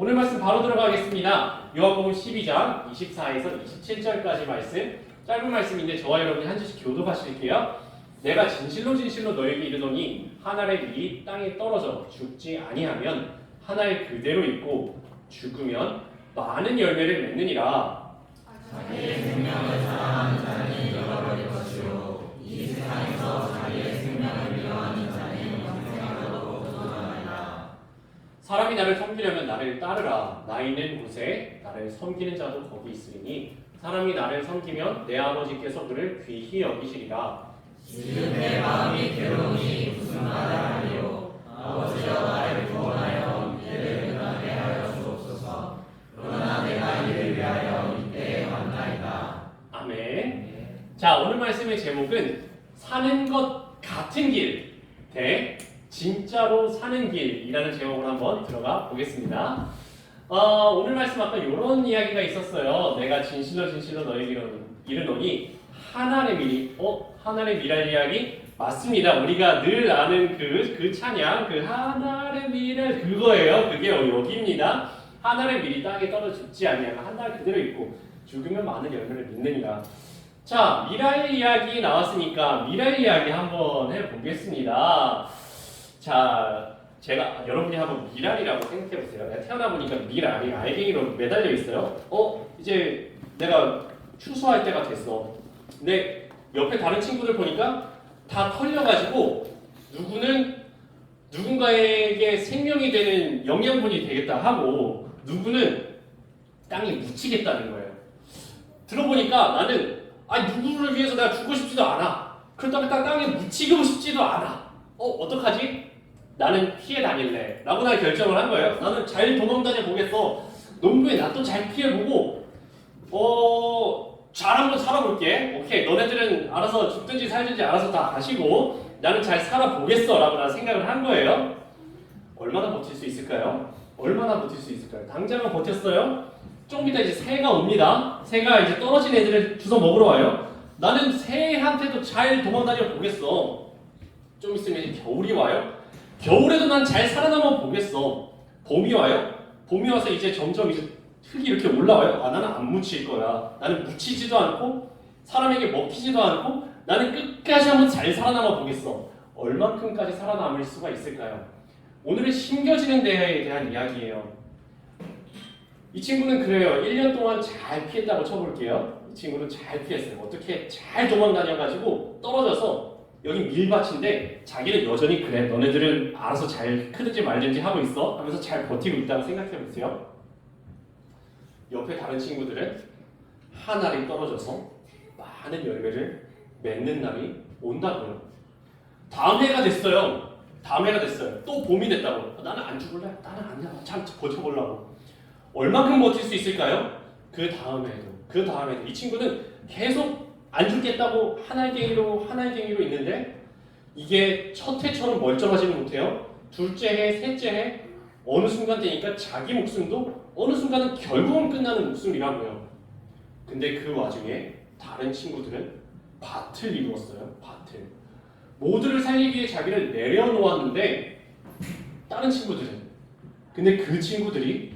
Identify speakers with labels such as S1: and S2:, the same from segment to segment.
S1: 오늘 말씀 바로 들어가겠습니다. 요한복음 12장 24에서 27절까지 말씀, 짧은 말씀인데 저와 여러분이 한 절씩 교독하실게요. 내가 진실로 진실로 너에게 이르노니 한 알의 밀이 땅에 떨어져 죽지 아니하면 한 알 그대로 있고 죽으면 많은 열매를 맺느니라.
S2: 자기의 생명을 사랑하는 자는 잃어버릴 것이요 이 세상에서 자기의 생명을 미워하는 자는 영생하도록 도전하리라.
S1: 사람이 나를 섬기려면 나를 따르라. 나 있는 곳에 나를 섬기는 자도 거기 있으리니 사람이 나를 섬기면 내 아버지께서 그를 귀히 여기시리라.
S2: 지금 내 마음이 괴로우니 무슨 말을 하리요. 아버지여 나를 구원하여 이때를 끝나게 하여 주옵소서. 그러나 내가 이를 위하여 이때에 왔나이다.
S1: 아멘. 자, 오늘 말씀의 제목은 사는 것 같은 길 대 진짜로 사는 길이라는 제목으로 한번 들어가 보겠습니다. 오늘 말씀 아까 이런 이야기가 있었어요. 내가 진실로 진실로 너에게 이르노니 한 알의 밀이 한 알의 밀할 이야기 맞습니다. 우리가 늘 아는 그 찬양 그 한 알의 밀을 그거예요. 그게 여기입니다. 한 알의 밀이 땅에 떨어 죽지 아니하면 한 알 그대로 있고 죽으면 많은 열매를 맺느니라. 자, 미랄 이야기 나왔으니까 미랄 이야기 한번 해보겠습니다. 자, 제가 여러분이 한번 미랄이라고 생각해보세요. 내가 태어나 보니까 미랄이 알갱이로 매달려 있어요. 이제 내가 추수할 때가 됐어. 근데 옆에 다른 친구들 보니까 다 털려가지고 누군가에게 생명이 되는 영양분이 되겠다 하고 누구는 땅에 묻히겠다는 거예요. 들어보니까 나는 누구를 위해서 내가 죽고 싶지도 않아. 그렇다면 땅에 묻히고 싶지도 않아. 어떡하지? 나는 피해 다닐래 라고 난 결정을 한 거예요. 나는 잘 도망다녀 보겠어. 농부에 나 또 잘 피해보고 잘 한번 살아볼게. 오케이, 너네들은 알아서 죽든지 살든지 알아서 다 가시고 나는 잘 살아보겠어 라고 난 생각을 한 거예요. 얼마나 버틸 수 있을까요? 얼마나 버틸 수 있을까요? 당장은 버텼어요. 좀 이따 이제 새가 옵니다. 새가 이제 떨어진 애들을 주워 먹으러 와요. 나는 새한테도 잘 도망다녀 보겠어. 좀 있으면 이제 겨울이 와요. 겨울에도 난 잘 살아남아 보겠어. 봄이 와요. 봄이 와서 이제 점점 이제 흙이 이렇게 올라와요. 나는 안 묻힐 거야. 나는 묻히지도 않고 사람에게 먹히지도 않고 나는 끝까지 한번 잘 살아남아 보겠어. 얼만큼까지 살아남을 수가 있을까요? 오늘은 심겨지는 데에 대한 이야기예요. 이 친구는 그래요. 1년 동안 잘 피했다고 쳐볼게요. 이 친구는 잘 피했어요. 어떻게 잘 도망다녀가지고 떨어져서 여기 밀밭인데 자기는 여전히 그래. 너네들은 알아서 잘 크든지 말든지 하고 있어 하면서 잘 버티고 있다고 생각해보세요. 옆에 다른 친구들은 한 알이 떨어져서 많은 열매를 맺는 날이 온다고요. 다음 해가 됐어요. 또 봄이 됐다고. 나는 안 죽을래. 나는 아니야. 참 버텨보려고. 얼만큼 버틸 수 있을까요? 그 다음에도 이 친구는 계속 안 죽겠다고 한 알갱이로 있는데 이게 첫 해처럼 멀쩡하지는 못해요. 둘째 해, 셋째 해 어느 순간 되니까 자기 목숨도 어느 순간은 결국은 끝나는 목숨이라고요. 근데 그 와중에 다른 친구들은 밭을 이루었어요. 밭을. 모두를 살리기 위해 자기를 내려놓았는데 다른 친구들은 근데 그 친구들이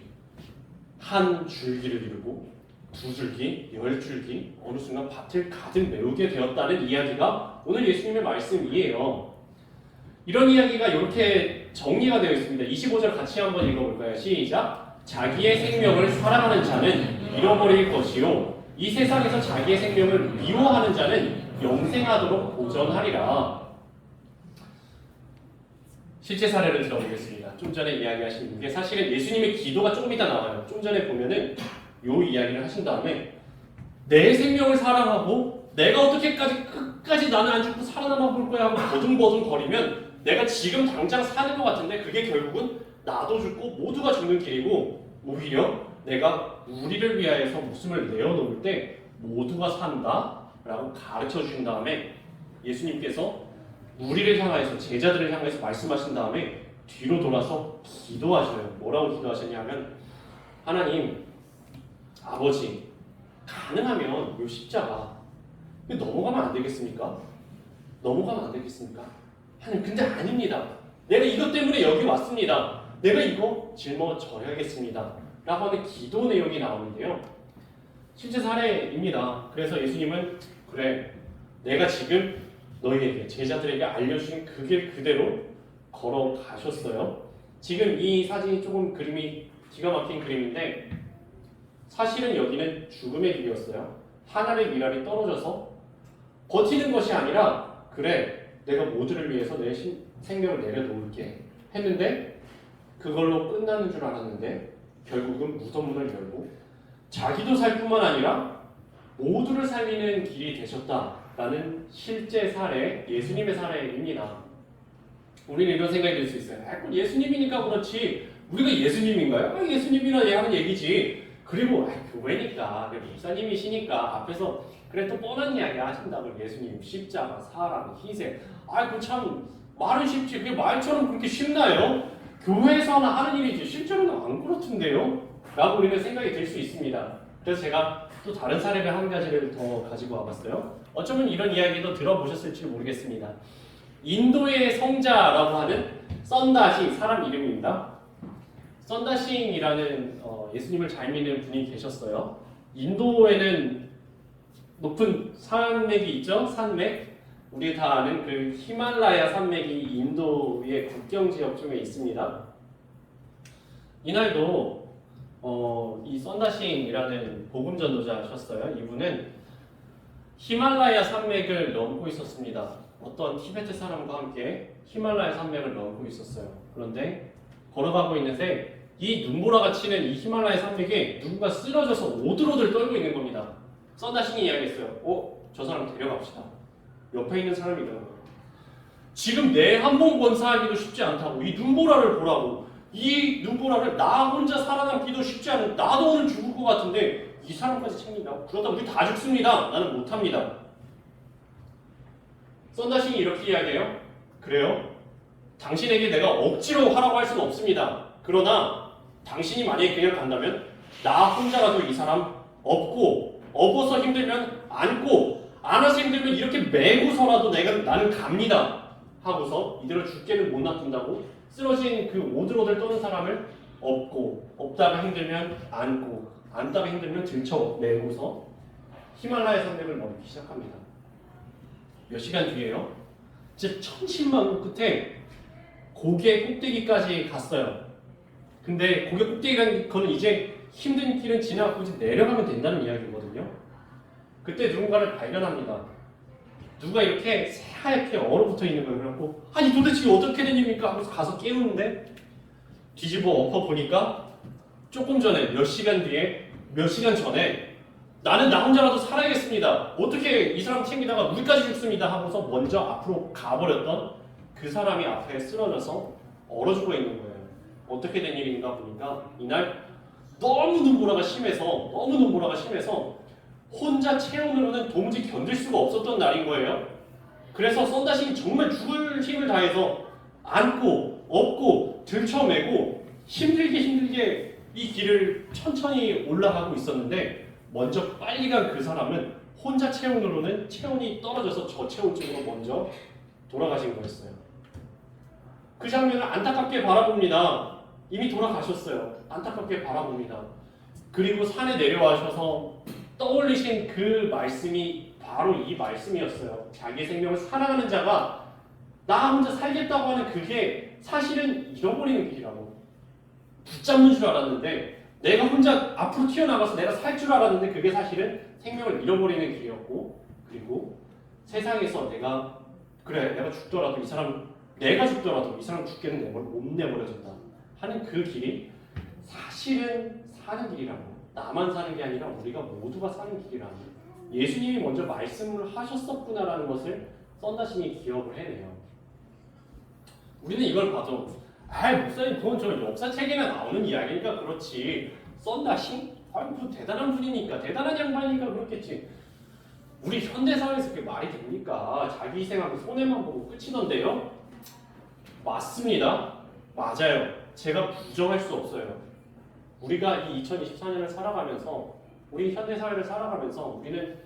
S1: 한 줄기를 이루고 두 줄기, 10줄기 어느 순간 밭을 가득 메우게 되었다는 이야기가 오늘 예수님의 말씀이에요. 이런 이야기가 이렇게 정리가 되어 있습니다. 25절 같이 한번 읽어볼까요? 시작! 자기의 생명을 사랑하는 자는 잃어버릴 것이요 이 세상에서 자기의 생명을 미워하는 자는 영생하도록 보전하리라. 실제 사례를 들어보겠습니다. 좀 전에 이야기하신 분께 사실은 예수님의 기도가 조금 이따 나와요. 좀 전에 보면은 요 이야기를 하신 다음에 내 생명을 사랑하고 내가 어떻게까지 끝까지 나는 안 죽고 살아남아 볼 거야 하고 버둥버둥 거리면 내가 지금 당장 사는 것 같은데 그게 결국은 나도 죽고 모두가 죽는 길이고 오히려 내가 우리를 위하여서 목숨을 내어놓을 때 모두가 산다 라고 가르쳐 주신 다음에 예수님께서 우리를 향해서 제자들을 향해서 말씀하신 다음에 뒤로 돌아서 기도하셔요. 뭐라고 기도하셨냐면 하나님 아버지 가능하면 이 십자가 넘어가면 안 되겠습니까? 하나님 근데 아닙니다. 내가 이것 때문에 여기 왔습니다. 내가 이거 짊어져야겠습니다 라고 하는 기도 내용이 나오는데요. 실제 사례입니다. 그래서 예수님은 그래, 내가 지금 너희에게, 제자들에게 알려주신 그 길 그대로 걸어가셨어요. 지금 이 사진이 조금 그림이 기가 막힌 그림인데 사실은 여기는 죽음의 길이었어요. 하늘의 미랄이 떨어져서 버티는 것이 아니라 그래, 내가 모두를 위해서 내 생명을 내려놓을게 했는데 그걸로 끝나는 줄 알았는데 결국은 무덤문을 열고 자기도 살 뿐만 아니라 모두를 살리는 길이 되셨다라는 실제 사례, 예수님의 사례입니다. 우리는 이런 생각이 들 수 있어요. 예수님이니까 그렇지 우리가 예수님인가요? 예수님이라 하는 얘기지. 그리고 교회니까 목사님이시니까 앞에서 그래 또 뻔한 이야기 하신다고 예수님 십자가, 사랑, 희생. 그 참 말은 쉽지 그게 말처럼 그렇게 쉽나요? 교회에서 하는 일이지 실제로는 안 그렇던데요? 라고 우리는 생각이 들 수 있습니다. 그래서 제가 또 다른 사례를 한 가지를 더 가지고 와봤어요. 어쩌면 이런 이야기도 들어보셨을지 모르겠습니다. 인도의 성자라고 하는 썬다싱 사람 이름입니다. 썬다싱이라는 예수님을 잘 믿는 분이 계셨어요. 인도에는 높은 산맥이 있죠. 산맥. 우리 다 아는 그 히말라야 산맥이 인도의 국경 지역 중에 있습니다. 이날도 이 썬다싱이라는 복음 전도자셨어요. 이분은 히말라야 산맥을 넘고 있었습니다. 어떤 티베트 사람과 함께 히말라야 산맥을 넘고 있었어요. 그런데 걸어가고 있는데 이 눈보라가 치는 이 히말라야 산맥에 누군가 쓰러져서 오들오들 떨고 있는 겁니다. 썬다싱이 이야기했어요. 저 사람 데려갑시다. 옆에 있는 사람이 이러는 거예요. 지금 내 한 몸 건사하기도 쉽지 않다고 이 눈보라를 보라고 이 눈보라를 나 혼자 살아남기도 쉽지 않은 나도 오늘 죽을 것 같은데 이 사람까지 챙긴다고? 그러다 우리 다 죽습니다. 나는 못합니다. 썬다싱이 이렇게 이야기해요. 그래요? 당신에게 내가 억지로 하라고 할 수는 없습니다. 그러나 당신이 만약에 그냥 간다면 나 혼자라도 이 사람 업고 업어서 힘들면 안고 안아서 힘들면 이렇게 메고서라도 나는 갑니다 하고서 이대로 죽게는 못 놔둔다고 쓰러진 그 오들오들 떠는 사람을 업고 업다가 힘들면 안고 안다가 힘들면 들쳐 메고서 히말라야 산맥을 넘기 시작합니다. 몇 시간 뒤에요. 진짜 천신만고 끝에 고개 꼭대기까지 갔어요. 근데 고개 꼭대기라는 거는 이제 힘든 길은 지나고 이제 내려가면 된다는 이야기거든요. 그때 누군가를 발견합니다. 누가 이렇게 새하얗게 얼어붙어 있는 거예요. 그래갖고 아니 도대체 이게 어떻게 된 일입니까? 하면서 가서 깨우는데 뒤집어 엎어 보니까 조금 전에 몇 시간 전에 나는 나 혼자라도 살아야겠습니다. 어떻게 이 사람 챙기다가 물까지 죽습니다 하고서 먼저 앞으로 가버렸던 그 사람이 앞에 쓰러져서 얼어 죽어 있는 거예요. 어떻게 된 일인가 보니까 이날 너무 눈보라가 심해서 혼자 체온으로는 도무지 견딜 수가 없었던 날인 거예요. 그래서 썬다싱이 정말 죽을 힘을 다해서 안고 업고 들쳐매고 힘들게 이 길을 천천히 올라가고 있었는데 먼저 빨리 간 그 사람은 혼자 체온으로는 체온이 떨어져서 저체온증으로 먼저 돌아가신 거였어요. 그 장면을 안타깝게 바라봅니다. 이미 돌아가셨어요. 안타깝게 바라봅니다. 그리고 산에 내려와셔서 떠올리신 그 말씀이 바로 이 말씀이었어요. 자기의 생명을 사랑하는 자가 나 혼자 살겠다고 하는 그게 사실은 잃어버리는 길이라고. 붙잡는 줄 알았는데 내가 혼자 앞으로 튀어나가서 내가 살 줄 알았는데 그게 사실은 생명을 잃어버리는 길이었고, 그리고 세상에서 내가 죽더라도 내가 죽더라도 이 사람 죽게는 못 내버려진다 하는 그 길이 사실은 사는 길이라고. 나만 사는 게 아니라 우리가 모두가 사는 길이라고. 예수님이 먼저 말씀을 하셨었구나라는 것을 썬다싱이 기억을 해내요. 우리는 이걸 봐도 목사님 그건 저 역사책에나 나오는 이야기니까 그렇지. 썬다싱? 뭐 대단한 분이니까 대단한 양반이니까 그렇겠지. 우리 현대사회에서 그게 말이 됩니까? 자기 희생하고 손해만 보고 끝이던데요? 맞습니다. 맞아요. 제가 부정할 수 없어요. 우리가 이 2024년을 살아가면서 우리 현대사회를 살아가면서 우리는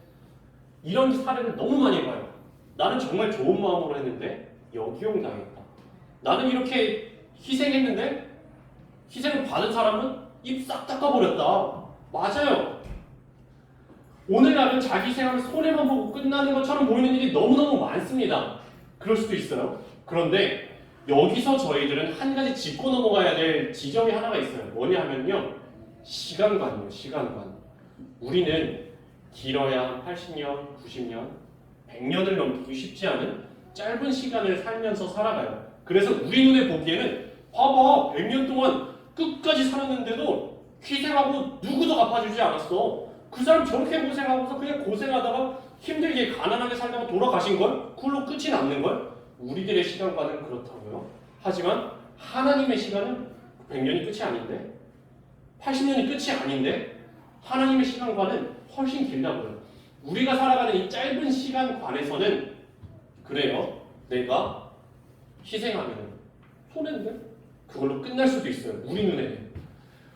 S1: 이런 사례를 너무 많이 봐요. 나는 정말 좋은 마음으로 했는데 역이용 당했다. 나는 이렇게 희생했는데 희생을 받은 사람은 입 싹 닦아버렸다. 맞아요. 오늘날은 자기 생활을 손해만 보고 끝나는 것처럼 보이는 일이 너무너무 많습니다. 그럴 수도 있어요. 그런데 여기서 저희들은 한 가지 짚고 넘어가야 될 지점이 하나가 있어요. 뭐냐 하면요. 시간관이에요. 시간관. 우리는 길어야 80년, 90년, 100년을 넘기기 쉽지 않은 짧은 시간을 살면서 살아가요. 그래서 우리 눈에 보기에는 봐봐 100년 동안 끝까지 살았는데도 희생하고 누구도 갚아주지 않았어. 그 사람 저렇게 고생하고서 그냥 고생하다가 힘들게 가난하게 살다가 돌아가신걸? 그걸로 끝이 났는걸? 우리들의 시간과는 그렇다고요. 하지만 하나님의 시간은 100년이 끝이 아닌데 80년이 끝이 아닌데 하나님의 시간과는 훨씬 길다고요. 우리가 살아가는 이 짧은 시간관에서는 그래요. 내가 희생하면 손해인데 그걸로 끝날 수도 있어요. 우리 눈에는.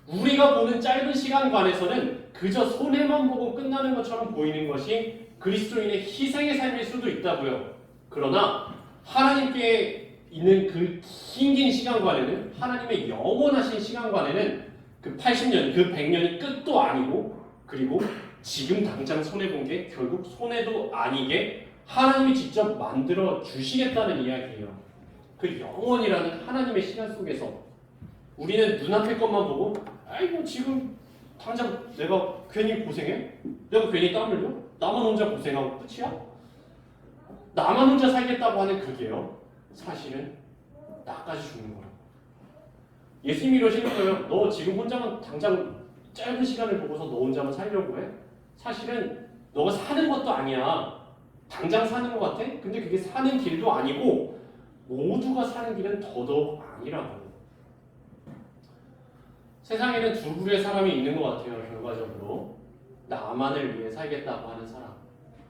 S1: 우리가 보는 짧은 시간관에서는 그저 손해만 보고 끝나는 것처럼 보이는 것이 그리스도인의 희생의 삶일 수도 있다고요. 그러나 하나님께 있는 그 긴 시간관에는 하나님의 영원하신 시간관에는 그 80년, 그 100년이 끝도 아니고 그리고 지금 당장 손해본 게 결국 손해도 아니게 하나님이 직접 만들어 주시겠다는 이야기예요. 그 영원이라는 하나님의 시간 속에서 우리는 눈앞의 것만 보고 아이고 지금 당장 내가 괜히 고생해? 내가 괜히 땀 흘려? 나만 혼자 고생하고 끝이야? 나만 혼자 살겠다고 하는 그게요. 사실은 나까지 죽는 거라고. 예수님이 이러시는 거예요. 너 지금 혼자만 당장 짧은 시간을 보고서 너 혼자만 살려고 해? 사실은 너가 사는 것도 아니야. 당장 사는 것 같아? 근데 그게 사는 길도 아니고 모두가 사는 길은 더더욱 아니라고. 세상에는 두 부류의 사람이 있는 것 같아요. 결과적으로 나만을 위해 살겠다고 하는 사람,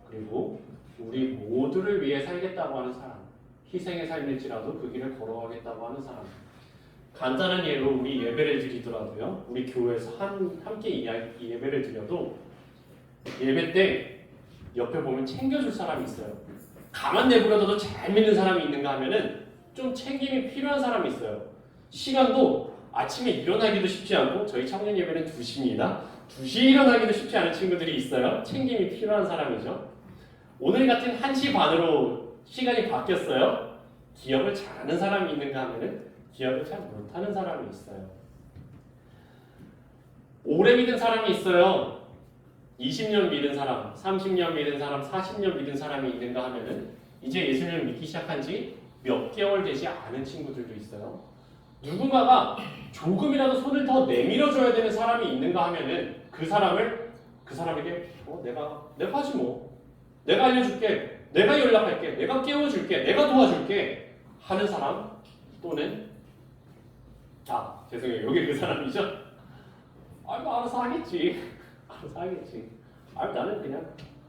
S1: 그리고 우리 모두를 위해 살겠다고 하는 사람, 희생의 삶일지라도 그 길을 걸어가겠다고 하는 사람. 간단한 예로 우리 예배를 드리더라도요, 우리 교회에서 함께 예배를 드려도 예배 때 옆에 보면 챙겨줄 사람이 있어요. 가만 내버려둬도 잘 믿는 사람이 있는가 하면은 좀 챙김이 필요한 사람이 있어요. 시간도 아침에 일어나기도 쉽지 않고, 저희 청년 예배는 2시입니다. 2시에 일어나기도 쉽지 않은 친구들이 있어요. 챙김이 필요한 사람이죠. 오늘 같은 1시 반으로 시간이 바뀌었어요. 기억을 잘하는 사람이 있는가 하면은 기억을 잘 못하는 사람이 있어요. 오래 믿은 사람이 있어요. 20년 믿은 사람, 30년 믿은 사람, 40년 믿은 사람이 있는가 하면은 이제 예수님을 믿기 시작한 지 몇 개월 되지 않은 친구들도 있어요. 누군가가 조금이라도 손을 더 내밀어줘야 되는 사람이 있는가 하면은 그 사람에게 내가 하지 뭐, 내가 알려줄게, 내가 연락할게, 내가 깨워줄게, 내가 도와줄게 하는 사람, 또는 죄송해요, 여기 그 사람이죠. 뭐 알아서 하겠지. 알아서 하겠지. 나는 그냥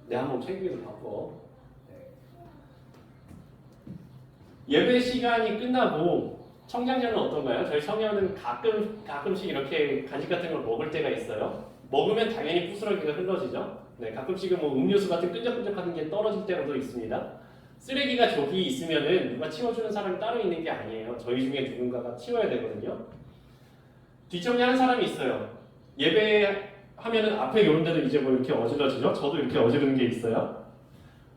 S1: 내 한 몸 챙기기도 바빠. 예배 시간이 끝나고 청장년은 어떤가요? 저희 청년은 가끔씩 이렇게 간식 같은 걸 먹을 때가 있어요. 먹으면 당연히 부스러기가 흘러지죠. 네, 가끔씩은 뭐 음료수 같은 끈적끈적한 게 떨어질 때도 있습니다. 쓰레기가 저기 있으면은 누가 치워주는 사람이 따로 있는 게 아니에요. 저희 중에 누군가가 치워야 되거든요. 뒷정리하는 사람이 있어요. 예배하면은 앞에 이런 데도 이제 뭐 이렇게 어질러지죠. 저도 이렇게 어지르는 게 있어요.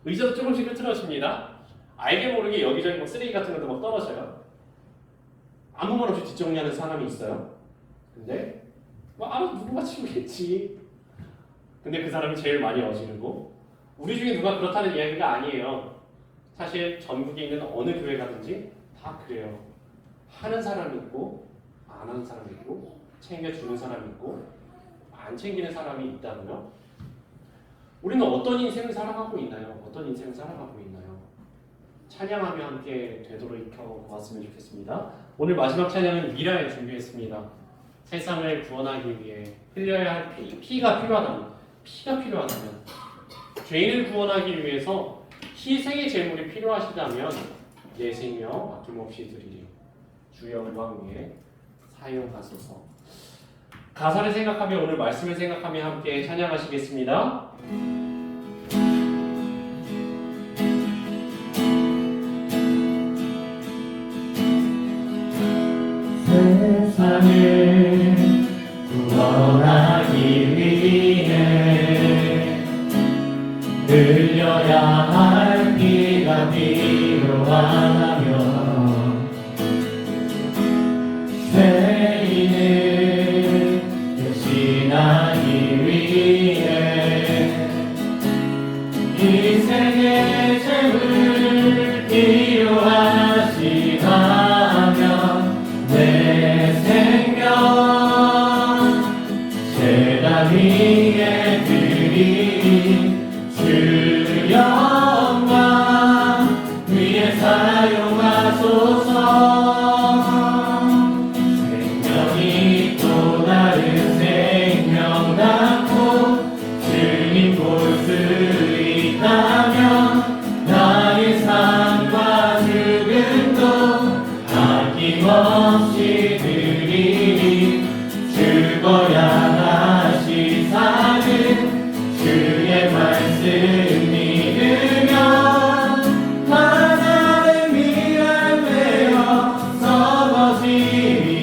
S1: 의자도 조금씩 흐트러집니다. 알게 모르게 여기저기 막 쓰레기 같은 것도 막 떨어져요. 아무 말 없이 뒷정리하는 사람이 있어요. 근데 알아서 누군가 치우겠지. 근데 그 사람이 제일 많이 어지르고, 우리 중에 누가 그렇다는 이야기가 아니에요. 사실 전국에 있는 어느 교회 가든지 다 그래요. 하는 사람이 있고 안 하는 사람이 있고, 챙겨주는 사람이 있고 안 챙기는 사람이 있다고요. 우리는 어떤 인생을 살아가고 있나요? 어떤 인생을 살아가고 있나요? 찬양하며 함께 되돌이켜보았으면 좋겠습니다. 오늘 마지막 찬양은 미라에 준비했습니다. 세상을 구원하기 위해 흘려야 할 피가 필요하다면, 죄인을 구원하기 위해서 희생의 제물이 필요하시다면 내 생명 아낌없이 드리리. 주 영광 위에 사용하소서. 가사를 생각하며, 오늘 말씀을 생각하며 함께 찬양하시겠습니다. 세상에
S2: 드러나기 위해 흘려야 할 피가 필요하다면 죄인을 대신하기 위해 인생의 죄물 필요하시다면 내 생명 제단 위에 드리리 주 영광 위에 사용하소서. 생명이 또 다른 생명 낳고 주님 볼 수 있다면 나의 삶과 죽음도 아낌없이 드리리 죽어야 다시 사는 주의 말씀 믿으며 하나의 미랄 되어 썩어지니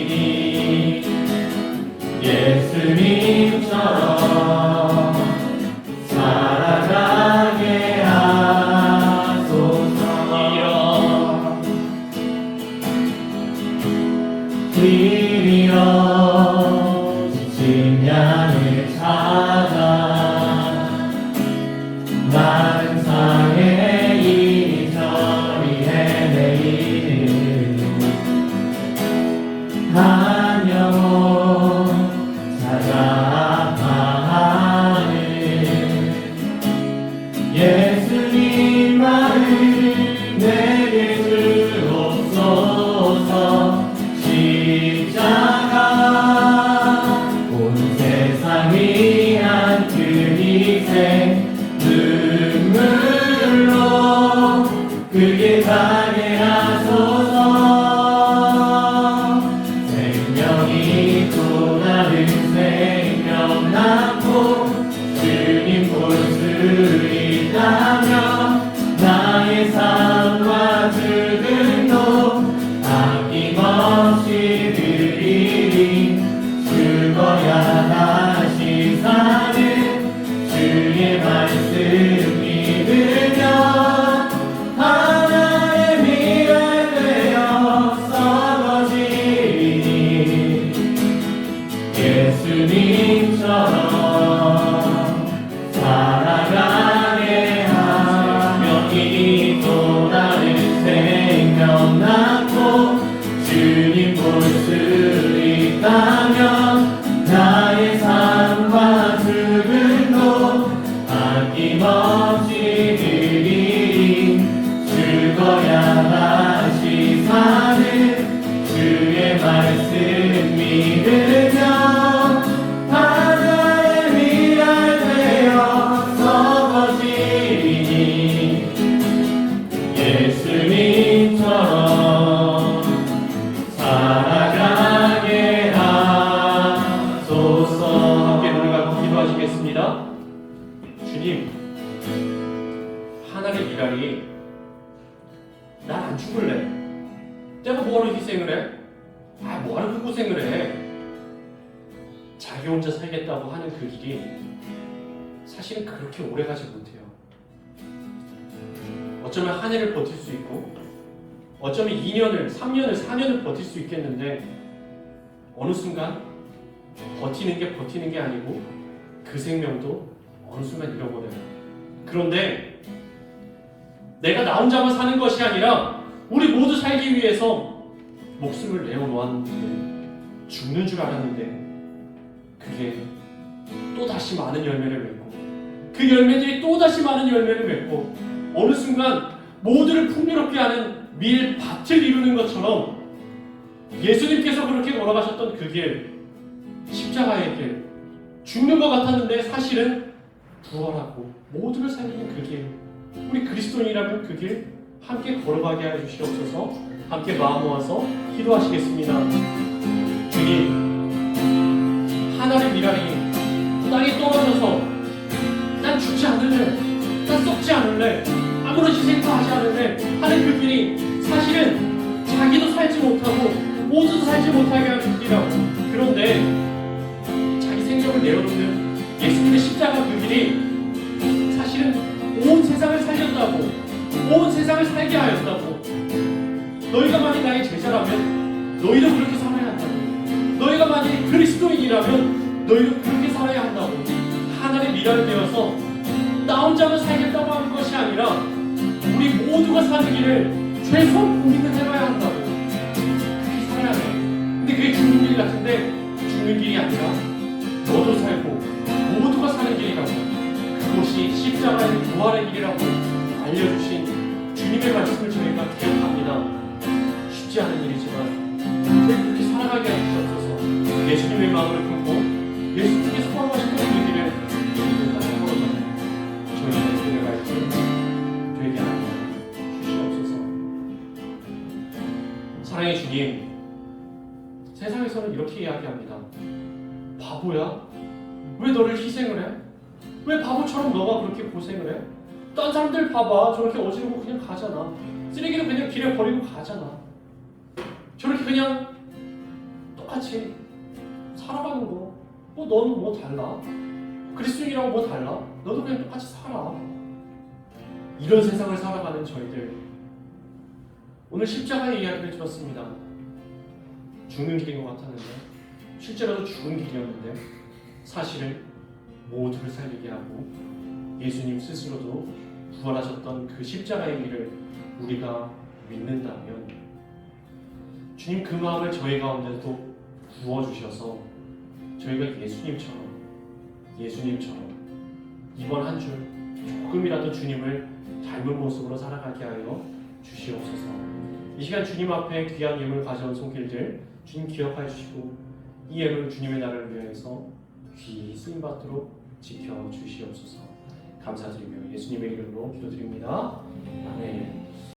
S2: 예수님처럼 살아가게 하소서. 길이여 지친 양을 찾아 많은 상에 이리저리 헤매이는 한 영혼 찾아 아파하는 예수님 마음 내게 주옵소서. 십자가 온 세상 위한 그 희생 눈물로 그게 가게 하소서. 생명이 또 다른 생명 낳고 주님 볼 수 있다면 나의 삶과 죽음도 아낌없이 드리리 죽어야 다시 사는 주의 말씀 믿으며 하나의 미랄 되어 썩어지니 예수님처럼 살아가게 생명이 또 다른 생명 낳고 주님 볼 수 있다면 나의 삶과 죽음도 아낌없이 드리리 죽어야 다시 사는 주의 말씀 믿으며 하나의 미랄 되어 썩어지니 예수님처럼 살아가게 하소서.
S1: 함께 눈을 감고 기도하시겠습니다. 주님, 하나님의 미랄이 난 안 죽을래. 내가 뭐하러 희생을 해? 뭐하러 그 고생을 해? 자기 혼자 살겠다고 하는 그 길이 사실은 그렇게 오래 가지 못해요. 어쩌면 한 해를 버틸 수 있고 어쩌면 2년을, 3년을, 4년을 버틸 수 있겠는데 어느 순간 버티는 게 아니고 그 생명도 어느 순간 잃어버려요. 그런데 내가 나 혼자만 사는 것이 아니라 우리 모두 살기 위해서 목숨을 내어놓았는데 죽는 줄 알았는데 그게 또다시 많은 열매를 맺고 그 열매들이 또다시 많은 열매를 맺고 어느 순간 모두를 풍요롭게 하는 밀밭을 이루는 것처럼 예수님께서 그렇게 걸어가셨던 그 길, 십자가의 길, 죽는 것 같았는데 사실은 부활하고 모두를 살리는 그 길, 우리 그리스도인이라면 그 길 함께 걸어가게 하여 주시옵소서. 함께 마음 모아서 기도하시겠습니다. 주님, 하나의 미랄이 땅에 떨어져서 난 죽지 않을래, 난 썩지 않을래, 아무런 희생도 하지 않을래 하는 그 길이 사실은 자기도 살지 못하고 모두도 살지 못하게 하는 길이라고. 그런데 자기 내어놓는 예수님의 십자가 그 길이 사실은 온 세상을 살렸다고, 온 세상을 살게 하였다고. 너희가 만약 나의 제자라면 너희도 그렇게 살아야 한다고. 너희가 만약 그리스도인이라면 너희도 그렇게 살아야 한다고. 하나님의 미랄이 되어서 나 혼자만 살겠다고 하는 것이 아니라 우리 모두가 사는 길을 최소한 고민을 해봐야 한다고. 그렇게 살아야 돼. 근데 그게 죽는 길 같은데 죽는 길이 아니라 너도 살고 모두가 사는 길이라고, 그것이 십자가의 부활의 길이라고 알려주신 주님의 말씀을 저희가 기억합니다. 쉽지 않은 일이지만 저희 그렇게 살아가게 해주셔서 예수님의 마음을 품고 예수님께서 소망하시는 그 길을 우리도 따라걸어가는 저희의 주님의 말씀 저에게 하나님 주시옵소서. 사랑의 주님, 세상에서는 이렇게 이야기합니다. 바보야? 왜 너를 희생을 해? 왜 바보처럼 너가 그렇게 고생을 해? 딴 사람들 봐봐. 저렇게 어지르고 그냥 가잖아. 쓰레기는 그냥 길에 버리고 가잖아. 저렇게 그냥 똑같이 살아가는 거. 뭐 너는 뭐 달라? 그리스도인이라고 뭐 달라? 너도 그냥 똑같이 살아. 이런 세상을 살아가는 저희들, 오늘 십자가의 이야기를 들었습니다. 죽는 길인 것 같았는데, 실제로도 죽은 길이었는데 사실은 모두를 살리게 하고 예수님 스스로도 부활하셨던 그 십자가의 길을 우리가 믿는다면 주님 그 마음을 저희 가운데도 부어주셔서 저희가 예수님처럼 이번 한 주 조금이라도 주님을 닮은 모습으로 살아가게 하여 주시옵소서. 이 시간 주님 앞에 귀한 예물 가져온 손길들 주님 기억하여 주시고 이 예물을 주님의 나라를 위하여서 귀히 쓰임받도록 지켜주시옵소서. 감사드리며 예수님의 이름으로 기도드립니다. 아멘.